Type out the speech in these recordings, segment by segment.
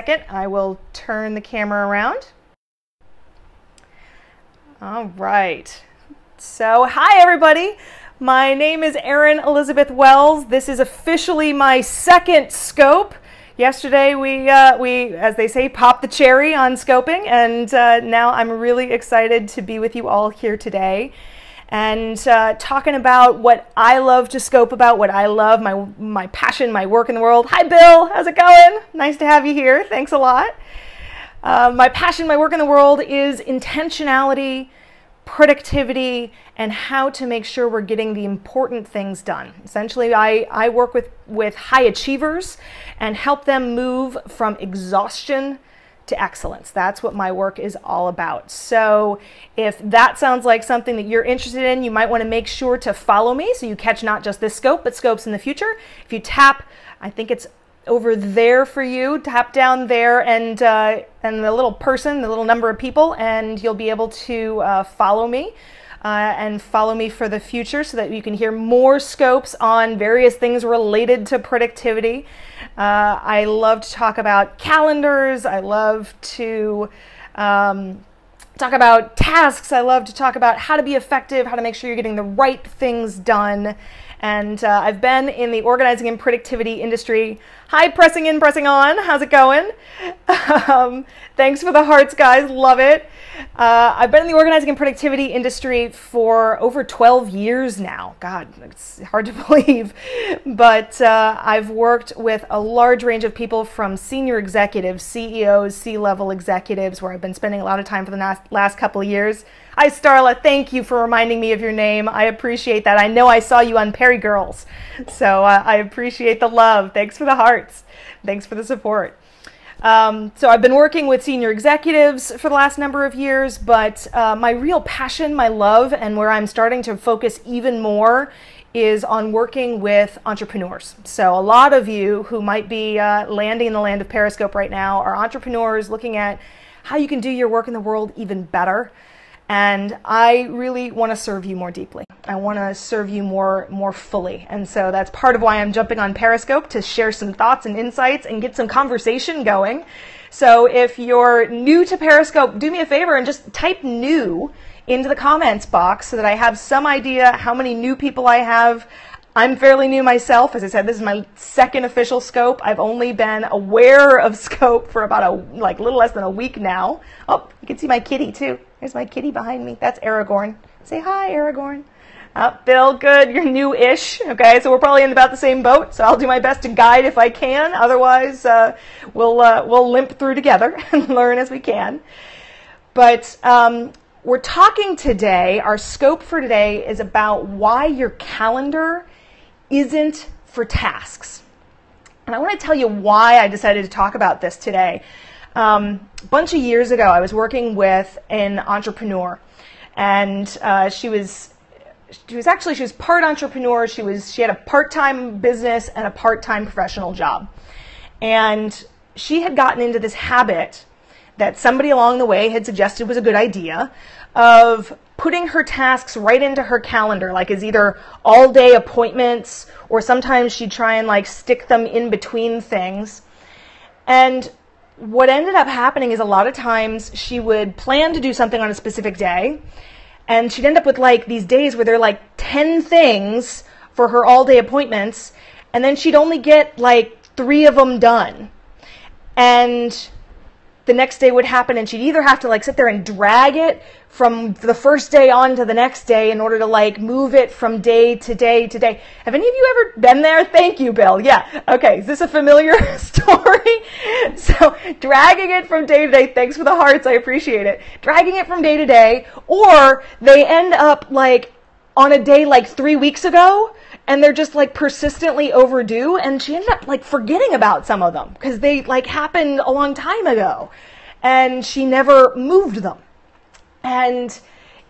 Second, I will turn the camera around. All right. So, hi everybody. My name is Erin Elizabeth Wells. This is officially my second scope. Yesterday we, as they say, popped the cherry on scoping, and now I'm really excited to be with you all here today and talking about what I love to scope about, what I love, my passion, my work in the world. Hi Bill, how's it going? Nice to have you here. Thanks a lot. My passion, my work in the world is intentionality, productivity, and how to make sure we're getting the important things done. Essentially, I work with high achievers and help them move from exhaustion to excellence. That's what my work is all about. So if that sounds like something that you're interested in, you might want to make sure to follow me so you catch not just this scope, but scopes in the future. If you tap, I think it's over there for you, tap down there and the little person, the little number of people, and you'll be able to follow me and follow me for the future so that you can hear more scopes on various things related to productivity. I love to talk about calendars. I love to talk about tasks. I love to talk about how to be effective, how to make sure you're getting the right things done. And I've been in the organizing and productivity industry. Hi, pressing in, pressing on. How's it going? Thanks for the hearts, guys. Love it. I've been in the organizing and productivity industry for over 12 years now. God, it's hard to believe. But I've worked with a large range of people, from senior executives, CEOs, C-level executives, where I've been spending a lot of time for the last couple of years. Hi, Starla. Thank you for reminding me of your name. I appreciate that. I know I saw you on Perry Girls, so I appreciate the love. Thanks for the hearts. Thanks for the support. So I've been working with senior executives for the last number of years, but my real passion, my love, and where I'm starting to focus even more is on working with entrepreneurs. So a lot of you who might be landing in the land of Periscope right now are entrepreneurs looking at how you can do your work in the world even better. And I really want to serve you more deeply. I want to serve you more fully. And so that's part of why I'm jumping on Periscope, to share some thoughts and insights and get some conversation going. So if you're new to Periscope, do me a favor and just type new into the comments box so that I have some idea how many new people I have. I'm fairly new myself. As I said, this is my second official scope. I've only been aware of scope for about a little less than a week now. Oh, you can see my kitty too. There's my kitty behind me. That's Aragorn. Say hi, Aragorn. Bill, good. You're new-ish. Okay, so we're probably in about the same boat. So I'll do my best to guide if I can. Otherwise, we'll limp through together and learn as we can. But we're talking today. Our scope for today is about why your calendar isn't for tasks. And I want to tell you why I decided to talk about this today. A bunch of years ago, I was working with an entrepreneur, and she was part entrepreneur. She had a part-time business and a part-time professional job, and she had gotten into this habit that somebody along the way had suggested was a good idea of putting her tasks right into her calendar, like as either all-day appointments, or sometimes she'd try and stick them in between things. And what ended up happening is a lot of times she would plan to do something on a specific day, and she'd end up with these days where there are 10 things for her all-day appointments, and then she'd only get 3 of them done. And the next day would happen, and she'd either have to sit there and drag it from the first day on to the next day in order to move it from day to day to day. Have any of you ever been there? Thank you, Bill. Yeah. Okay. Is this a familiar story? So dragging it from day to day. Thanks for the hearts. I appreciate it. Dragging it from day to day, or they end up on a day 3 weeks ago, and they're just persistently overdue, and she ended up forgetting about some of them because they happened a long time ago, and she never moved them. And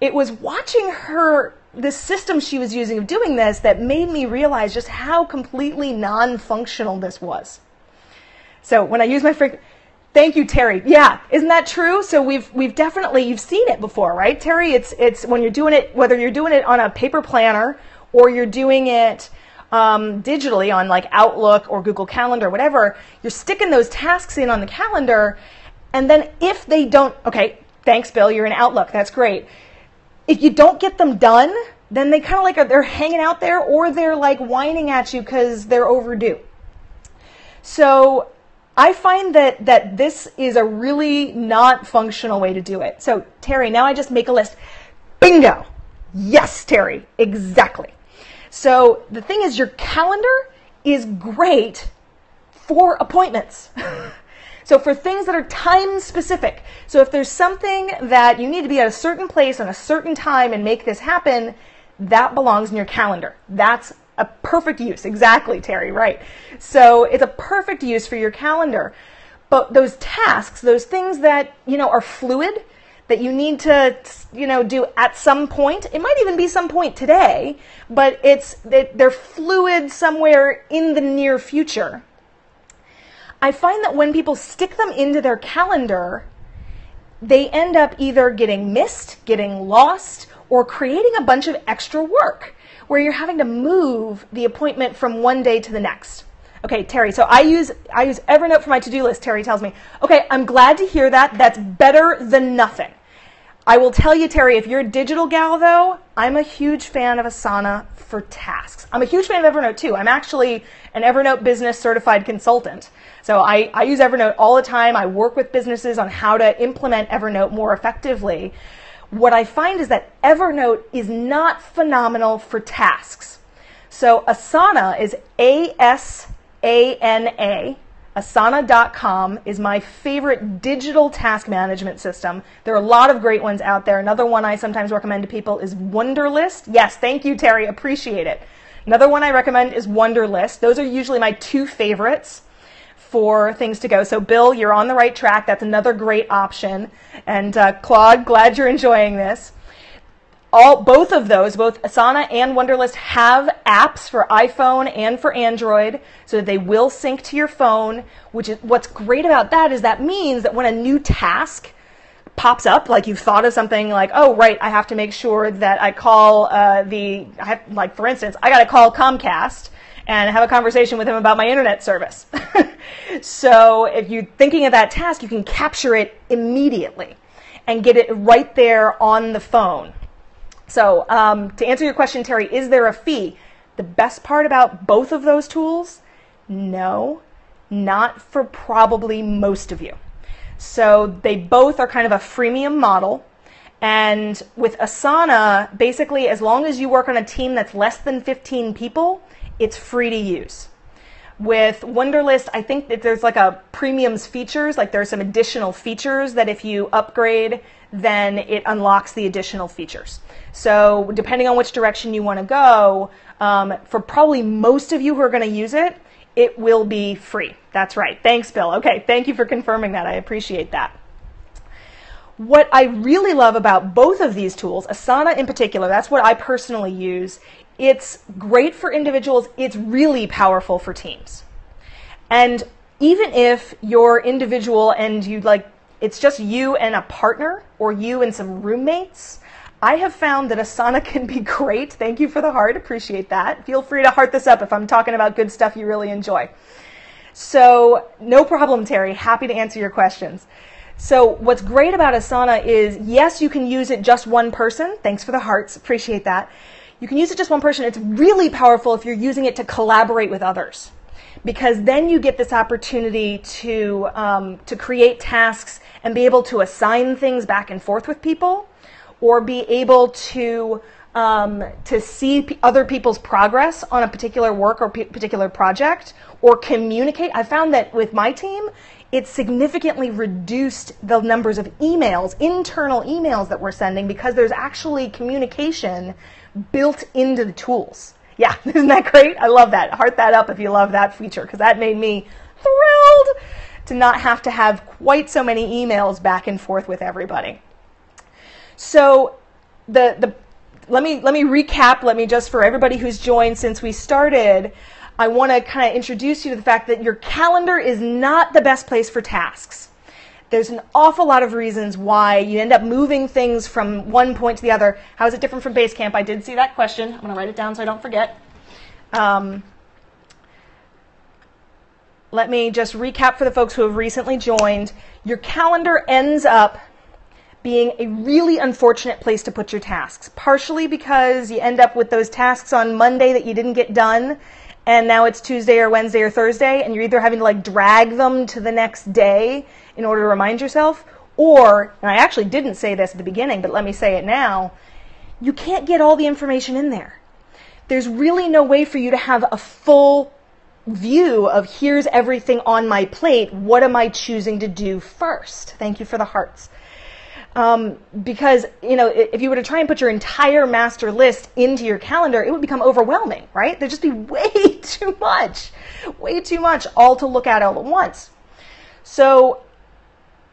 it was watching her, this system she was using of doing this, that made me realize just how completely non-functional this was. So when I use my thank you, Terry. Yeah, isn't that true? So we've definitely, you've seen it before, right, Terry? It's when you're doing it, whether you're doing it on a paper planner or you're doing it digitally on like Outlook or Google Calendar, whatever, you're sticking those tasks in on the calendar, and then if they don't, okay, thanks, Bill, you're in Outlook, that's great. If you don't get them done, then they kind of like they're hanging out there, or they're like whining at you because they're overdue. So I find that this is a really not functional way to do it. So Terry, now I just make a list. Bingo! Yes, Terry, exactly. So the thing is, your calendar is great for appointments. So for things that are time specific. So if there's something that you need to be at a certain place on a certain time and make this happen, that belongs in your calendar. That's a perfect use. Exactly, Terry, right. So it's a perfect use for your calendar. But those tasks, those things that, are fluid, that you need to, do at some point, it might even be some point today, but they're fluid somewhere in the near future. I find that when people stick them into their calendar, they end up either getting missed, getting lost, or creating a bunch of extra work where you're having to move the appointment from one day to the next. Okay, Terry, so I use Evernote for my to-do list, Terry tells me. Okay, I'm glad to hear that. That's better than nothing. I will tell you, Terry, if you're a digital gal, though, I'm a huge fan of Asana for tasks. I'm a huge fan of Evernote, too. I'm actually an Evernote business certified consultant. So I use Evernote all the time. I work with businesses on how to implement Evernote more effectively. What I find is that Evernote is not phenomenal for tasks. So Asana is ASANA. Asana.com is my favorite digital task management system. There are a lot of great ones out there. Another one I sometimes recommend to people is Wunderlist. Yes, thank you, Terry. Appreciate it. Another one I recommend is Wunderlist. Those are usually my two favorites for things to go. So Bill, you're on the right track. That's another great option. And Claude, glad you're enjoying this. Both of those, both Asana and Wunderlist, have apps for iPhone and for Android, so that they will sync to your phone. Which is what's great about that is that means that when a new task pops up, like you've thought of something like, oh right, I have to make sure that I call for instance, I got to call Comcast and have a conversation with him about my internet service. So if you're thinking of that task, you can capture it immediately and get it right there on the phone. So to answer your question, Terry, is there a fee? The best part about both of those tools? No, not for probably most of you. So they both are kind of a freemium model. And with Asana, basically, as long as you work on a team that's less than 15 people, it's free to use. With Wunderlist, I think that there's like a premiums features, like there's some additional features that if you upgrade, then it unlocks the additional features. So depending on which direction you want to go, for probably most of you who are going to use it, it will be free. That's right. Thanks, Bill. Okay, thank you for confirming that. I appreciate that. What I really love about both of these tools, Asana in particular, that's what I personally use. It's great for individuals. It's really powerful for teams. And even if you're individual and it's just you and a partner or you and some roommates, I have found that Asana can be great. Thank you for the heart. Appreciate that. Feel free to heart this up if I'm talking about good stuff you really enjoy. So no problem, Terry. Happy to answer your questions. So what's great about Asana is, yes, you can use it just one person. Thanks for the hearts. Appreciate that. You can use it just one person. It's really powerful if you're using it to collaborate with others, because then you get this opportunity to create tasks and be able to assign things back and forth with people, or be able to see other people's progress on a particular work or particular project, or communicate. I found that with my team, it significantly reduced the numbers of emails, internal emails that we're sending, because there's actually communication built into the tools. Yeah, isn't that great? I love that. Heart that up if you love that feature, because that made me thrilled to not have to have quite so many emails back and forth with everybody. So let me recap. Let me just, for everybody who's joined since we started, I want to kind of introduce you to the fact that your calendar is not the best place for tasks. There's an awful lot of reasons why you end up moving things from one point to the other. How is it different from Basecamp? I did see that question. I'm going to write it down so I don't forget. Let me just recap for the folks who have recently joined. Your calendar ends up being a really unfortunate place to put your tasks, partially because you end up with those tasks on Monday that you didn't get done, and now it's Tuesday or Wednesday or Thursday, and you're either having to like drag them to the next day in order to remind yourself, or, and I actually didn't say this at the beginning, but let me say it now, you can't get all the information in there. There's really no way for you to have a full view of here's everything on my plate, what am I choosing to do first? Thank you for the hearts. Because, you know, if you were to try and put your entire master list into your calendar, it would become overwhelming, right? There'd just be way too much all to look at all at once. So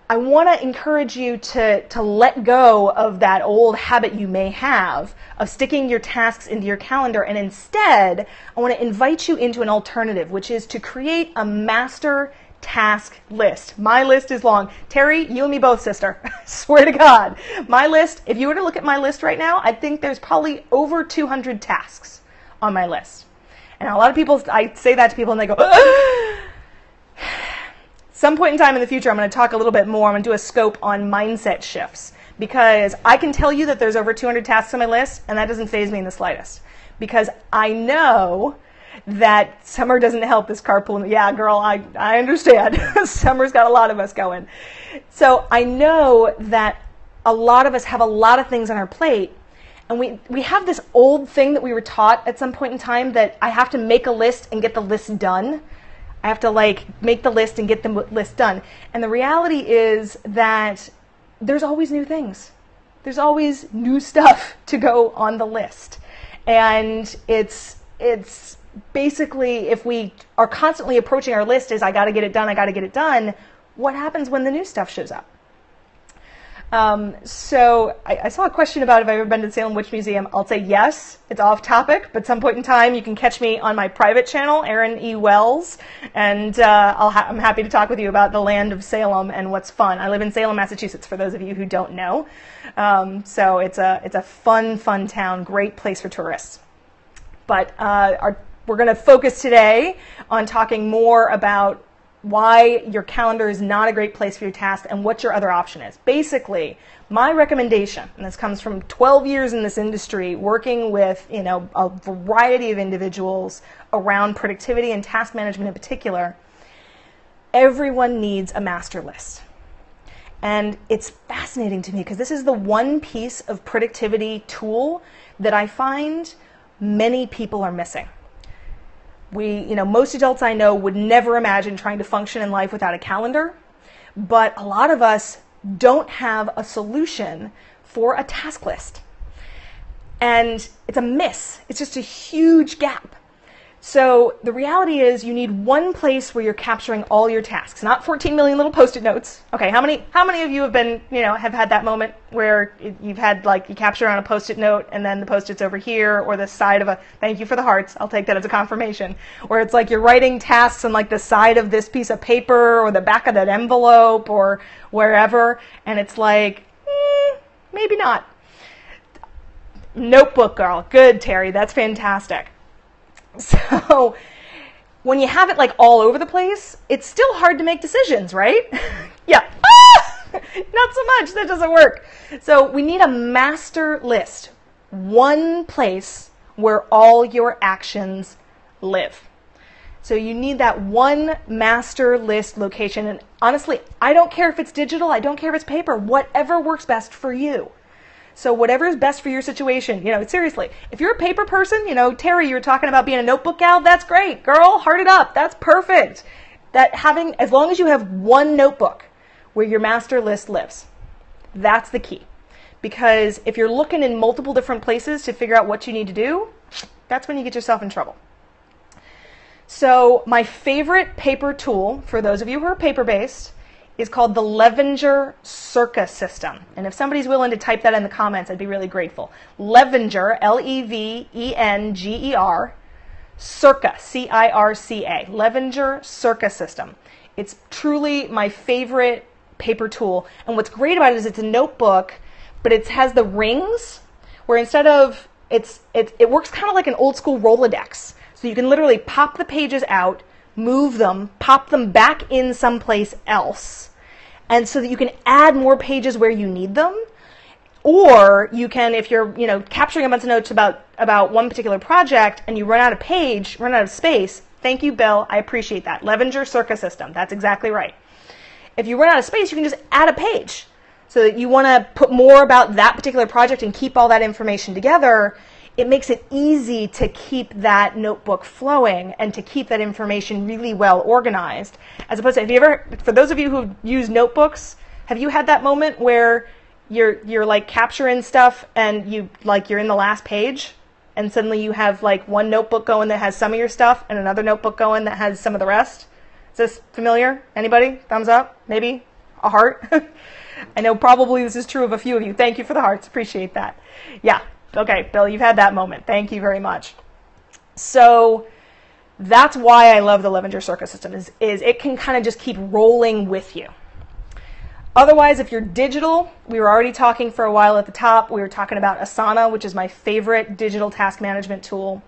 I want to encourage you to let go of that old habit you may have of sticking your tasks into your calendar, and instead, I want to invite you into an alternative, which is to create a master task list. My list is long. Terry, you and me both, sister. Swear to God. My list, if you were to look at my list right now, I think there's probably over 200 tasks on my list. And a lot of people, I say that to people and they go, some point in time in the future, I'm going to talk a little bit more. I'm going to do a scope on mindset shifts, because I can tell you that there's over 200 tasks on my list, and that doesn't faze me in the slightest, because I know that summer doesn't help this carpool. Yeah, girl, I understand. Summer's got a lot of us going. So I know that a lot of us have a lot of things on our plate, and we have this old thing that we were taught at some point in time that I have to make a list and get the list done. I have to like make the list and get the list done. And the reality is that there's always new things. There's always new stuff to go on the list. And it's basically, if we are constantly approaching our list as I got to get it done, what happens when the new stuff shows up? So I saw a question about if I've ever been to the Salem Witch Museum. I'll say yes. It's off topic, but some point in time you can catch me on my private channel, Erin E. Wells, and I'm happy to talk with you about the land of Salem and what's fun. I live in Salem, Massachusetts, for those of you who don't know. So it's a fun town, great place for tourists. But we're going to focus today on talking more about why your calendar is not a great place for your task and what your other option is. Basically, my recommendation, and this comes from 12 years in this industry, working with, you know, a variety of individuals around productivity and task management in particular, everyone needs a master list. And it's fascinating to me because this is the one piece of productivity tool that I find many people are missing. Most adults I know would never imagine trying to function in life without a calendar, but a lot of us don't have a solution for a task list. And it's a miss. It's just a huge gap. So the reality is you need one place where you're capturing all your tasks, not 14 million little Post-it notes. Okay, how many of you have been, have had that moment where you've had, like, you capture on a Post-it note and then the Post-it's over here or the side of thank you for the hearts, I'll take that as a confirmation, where it's like you're writing tasks on like the side of this piece of paper or the back of that envelope or wherever, and it's like, maybe not. Notebook, girl. Good, Terry, that's fantastic. So when you have it like all over the place, it's still hard to make decisions, right? Yeah. Not so much. That doesn't work. So we need a master list, one place where all your actions live. So you need that one master list location. And honestly, I don't care if it's digital. I don't care if it's paper. Whatever works best for you. So whatever is best for your situation, seriously, if you're a paper person, Terry, you were talking about being a notebook gal, that's great. Girl, heart it up. That's perfect. As long as you have one notebook where your master list lives, that's the key. Because if you're looking in multiple different places to figure out what you need to do, that's when you get yourself in trouble. So my favorite paper tool, for those of you who are paper-based, is called the Levenger Circa system. And if somebody's willing to type that in the comments, I'd be really grateful. Levenger, Levenger, Circa, C-I-R-C-A, Levenger Circa system. It's truly my favorite paper tool. And what's great about it is it's a notebook, but it has the rings, where instead of, it works kind of like an old school Rolodex. So So you can literally pop the pages out, move them, pop them back in someplace else, and so that you can add more pages where you need them. Or you can, if you're, capturing a bunch of notes about one particular project and you run out of space. Thank you, Bill. I appreciate that. Levenger Circa system. That's exactly right. If you run out of space, you can just add a page. So that you want to put more about that particular project and keep all that information together. It makes it easy to keep that notebook flowing and to keep that information really well organized. As opposed to, for those of you who use notebooks, have you had that moment where you're like capturing stuff and you're in the last page and suddenly you have like one notebook going that has some of your stuff and another notebook going that has some of the rest? Is this familiar? Anybody? Thumbs up? Maybe? A heart? I know probably this is true of a few of you. Thank you for the hearts. Appreciate that. Yeah. Okay, Bill, you've had that moment. Thank you very much. So that's why I love the Levenger Circa system is it can kind of just keep rolling with you. Otherwise, if you're digital, we were already talking for a while at the top. We were talking about Asana, which is my favorite digital task management tool.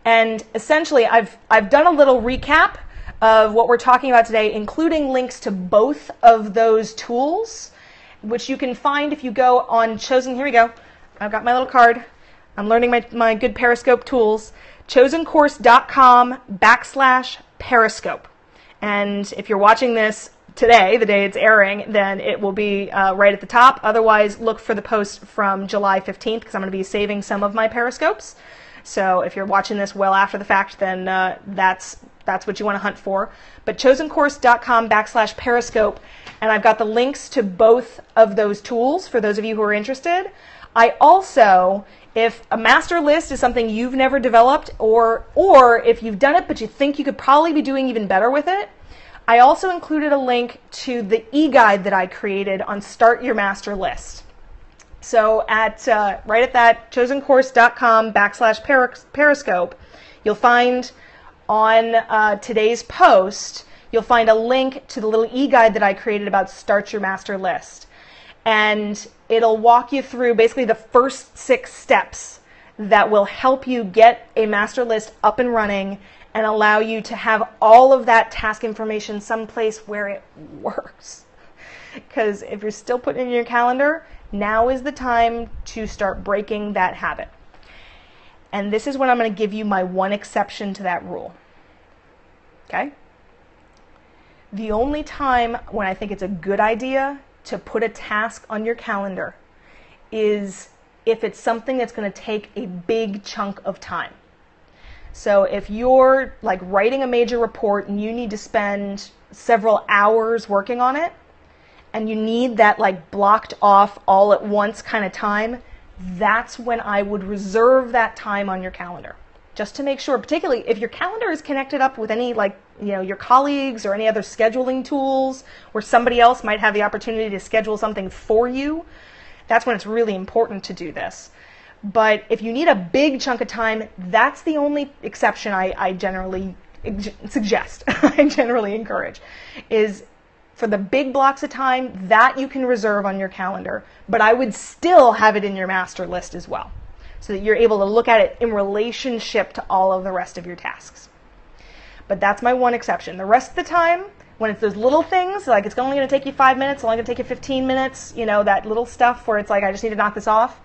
And essentially, I've done a little recap of what we're talking about today, including links to both of those tools, which you can find if you go on Chosen. Here we go. I've got my little card. I'm learning my good Periscope tools. chosencourse.com/Periscope. And if you're watching this today, the day it's airing, then it will be right at the top. Otherwise, look for the post from July 15th because I'm going to be saving some of my Periscopes. So if you're watching this well after the fact, then that's what you want to hunt for. But chosencourse.com/Periscope, and I've got the links to both of those tools for those of you who are interested. I also, if a master list is something you've never developed, or if you've done it but you think you could probably be doing even better with it, I also included a link to the eGuide that I created on Start Your Master List. So right at that chosencourse.com/Periscope, you'll find on today's post, you'll find a link to the little eGuide that I created about Start Your Master List. And it'll walk you through basically the first 6 steps that will help you get a master list up and running and allow you to have all of that task information someplace where it works. Because if you're still putting it in your calendar, now is the time to start breaking that habit. And this is when I'm going to give you my one exception to that rule. Okay? The only time when I think it's a good idea to put a task on your calendar is if it's something that's going to take a big chunk of time. So if you're like writing a major report and you need to spend several hours working on it, and you need that like blocked off all at once kind of time, that's when I would reserve that time on your calendar. Just to make sure, particularly if your calendar is connected up with any your colleagues or any other scheduling tools where somebody else might have the opportunity to schedule something for you, that's when it's really important to do this. But if you need a big chunk of time, that's the only exception I generally suggest, I generally encourage, is for the big blocks of time that you can reserve on your calendar, but I would still have it in your master list as well, so that you're able to look at it in relationship to all of the rest of your tasks. But that's my one exception. The rest of the time, when it's those little things, like it's only going to take you 5 minutes, it's only going to take you 15 minutes, that little stuff where it's like, I just need to knock this off.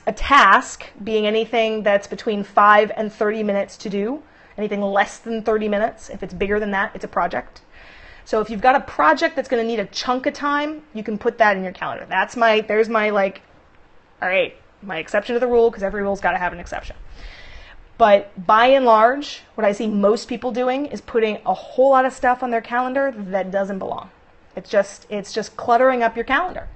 A task being anything that's between 5 and 30 minutes to do, anything less than 30 minutes. If it's bigger than that, it's a project. So if you've got a project that's going to need a chunk of time, you can put that in your calendar. There's my all right, my exception to the rule, because every rule's got to have an exception. But by and large, what I see most people doing is putting a whole lot of stuff on their calendar that doesn't belong. It's just cluttering up your calendar.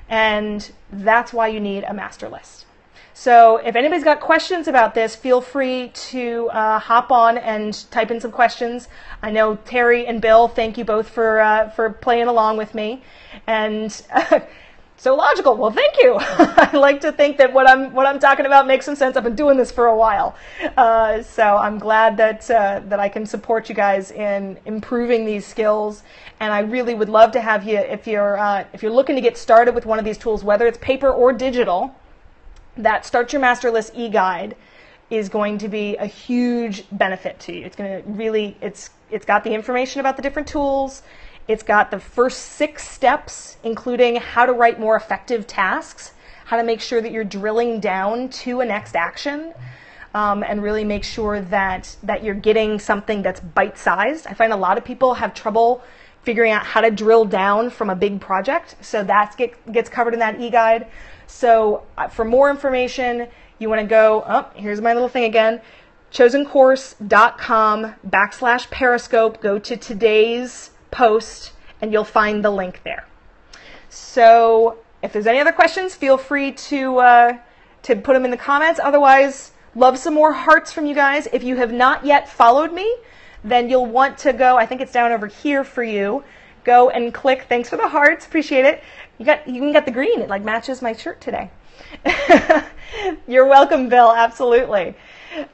And that's why you need a master list. So if anybody's got questions about this, feel free to hop on and type in some questions. I know Terry and Bill, thank you both for playing along with me. And so logical. Well, thank you. I like to think that what I'm talking about makes some sense. I've been doing this for a while, so I'm glad that I can support you guys in improving these skills. And I really would love to have you, if you're looking to get started with one of these tools, whether it's paper or digital, that Start Your Master List eGuide is going to be a huge benefit to you. It's going to really, it's got the information about the different tools. It's got the first 6 steps, including how to write more effective tasks, how to make sure that you're drilling down to a next action, and really make sure that you're getting something that's bite-sized. I find a lot of people have trouble figuring out how to drill down from a big project, so that gets covered in that eGuide. So for more information, you want to go, here's my little thing again, chosencourse.com/Periscope. Go to today's post, and you'll find the link there. So if there's any other questions, feel free to put them in the comments. Otherwise, love some more hearts from you guys. If you have not yet followed me, then you'll want to go, I think it's down over here for you, go and click, thanks for the hearts, appreciate it. You can get the green, it like matches my shirt today. You're welcome, Bill, absolutely.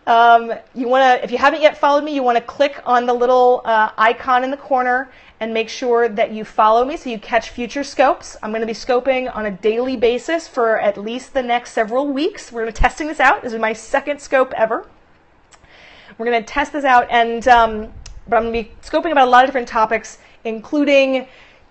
If you haven't yet followed me, you want to click on the little icon in the corner and make sure that you follow me so you catch future scopes. I'm going to be scoping on a daily basis for at least the next several weeks. We're going to be testing this out. This is my 2nd scope ever. We're going to test this out, and but I'm going to be scoping about a lot of different topics, including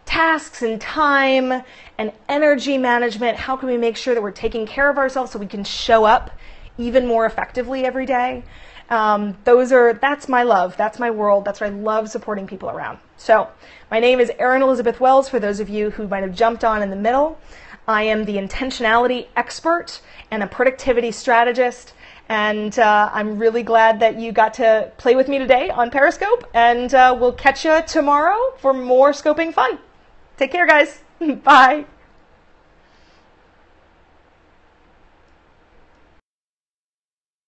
tasks and time and energy management. How can we make sure that we're taking care of ourselves so we can show up even more effectively every day? That's my love. That's my world. That's what I love supporting people around. So my name is Erin Elizabeth Wells, for those of you who might have jumped on in the middle. I am the intentionality expert and a productivity strategist. And I'm really glad that you got to play with me today on Periscope. And we'll catch you tomorrow for more scoping fun. Take care, guys. Bye.